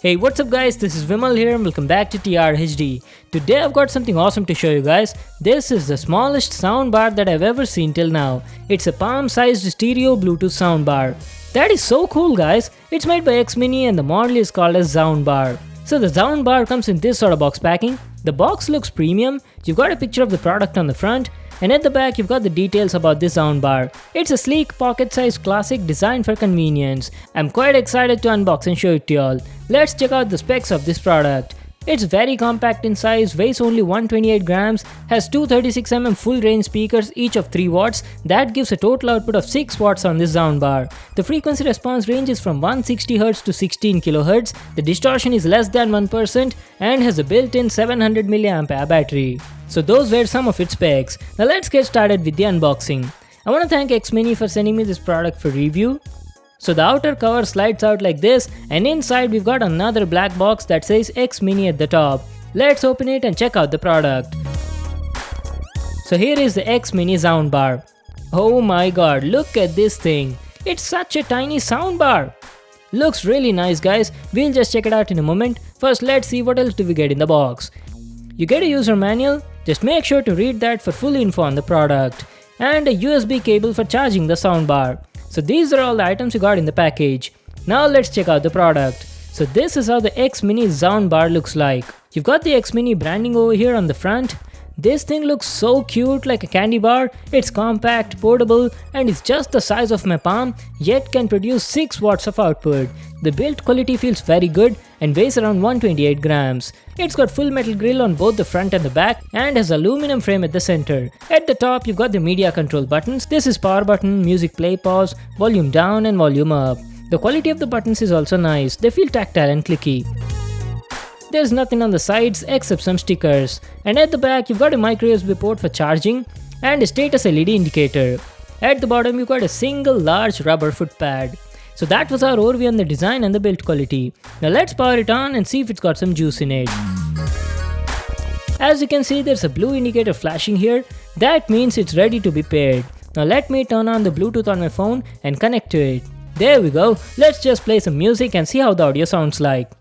Hey, what's up guys, this is Vimal here and welcome back to TRHD. Today I've got something awesome to show you guys. This is the smallest soundbar that I've ever seen till now. It's a palm-sized stereo Bluetooth soundbar. That is so cool guys. It's made by X-Mini and the model is called as Xoundbar. So the Xoundbar comes in this sort of box packing. The box looks premium. You've got a picture of the product on the front. And at the back you've got the details about this Xoundbar. It's a sleek pocket-sized classic designed for convenience. I'm quite excited to unbox and show it to y'all. Let's check out the specs of this product. It's very compact in size, weighs only 128 grams, has two 36mm full range speakers each of 3 watts. That gives a total output of 6 watts on this Xoundbar. The frequency response range is from 160Hz to 16 kHz. The distortion is less than 1% and has a built-in 700 mAh battery. So those were some of its specs. Now let's get started with the unboxing. I want to thank X-Mini for sending me this product for review. So the outer cover slides out like this, and inside we've got another black box that says X-Mini at the top. Let's open it and check out the product. So here is the X-Mini Xoundbar. Oh my god, look at this thing. It's such a tiny soundbar. Looks really nice guys. We'll just check it out in a moment. First let's see what else do we get in the box. You get a user manual. Just make sure to read that for full info on the product. And a USB cable for charging the soundbar. So these are all the items you got in the package. Now let's check out the product. So this is how the X-Mini Xoundbar looks like. You've got the X-Mini branding over here on the front. This thing looks so cute, like a candy bar. It's compact, portable, and it's just the size of my palm, yet can produce 6 watts of output. The build quality feels very good and weighs around 128 grams. It's got full metal grille on both the front and the back and has aluminum frame at the center. At the top you've got the media control buttons. This is power button, music play pause, volume down and volume up. The quality of the buttons is also nice. They feel tactile and clicky. There's nothing on the sides except some stickers. And at the back you've got a micro USB port for charging and a status LED indicator. At the bottom you've got a single large rubber foot pad. So that was our overview on the design and the build quality. Now let's power it on and see if it's got some juice in it. As you can see, there's a blue indicator flashing here. That means it's ready to be paired. Now let me turn on the Bluetooth on my phone and connect to it. There we go. Let's just play some music and see how the audio sounds like.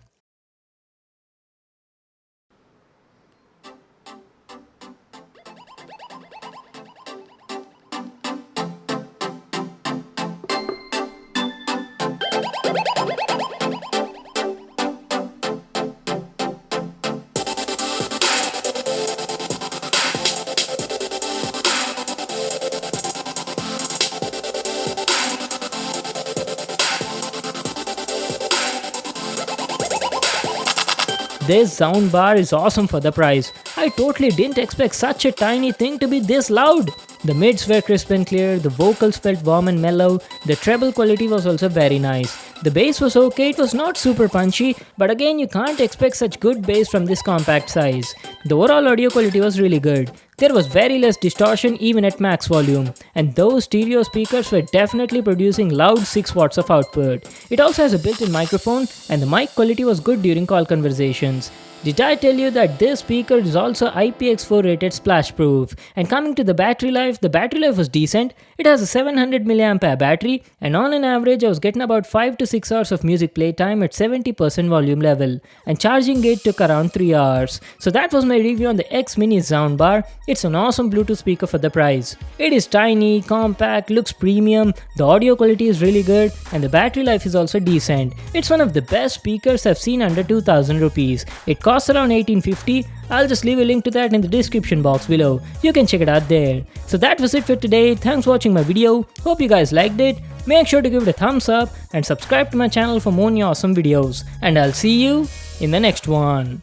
This Xoundbar is awesome for the price. I totally didn't expect such a tiny thing to be this loud. The mids were crisp and clear, the vocals felt warm and mellow, the treble quality was also very nice. The bass was okay, it was not super punchy, but again you can't expect such good bass from this compact size. The overall audio quality was really good. There was very less distortion even at max volume, and those stereo speakers were definitely producing loud 6 watts of output. It also has a built-in microphone and the mic quality was good during call conversations. Did I tell you that this speaker is also IPX4 rated splash proof? And coming to the battery life was decent. It has a 700 mAh battery and on an average I was getting about 5 to 6 hours of music playtime at 70% volume level, and charging it took around 3 hours. So that was my review on the X-Mini Xoundbar. It's an awesome Bluetooth speaker for the price. It is tiny, compact, looks premium, the audio quality is really good and the battery life is also decent. It's one of the best speakers I've seen under 2000 rupees. It costs around 1850. I'll just leave a link to that in the description box below. You can check it out there. So that was it for today. Thanks for watching my video. Hope you guys liked it. Make sure to give it a thumbs up and subscribe to my channel for more new awesome videos. And I'll see you in the next one.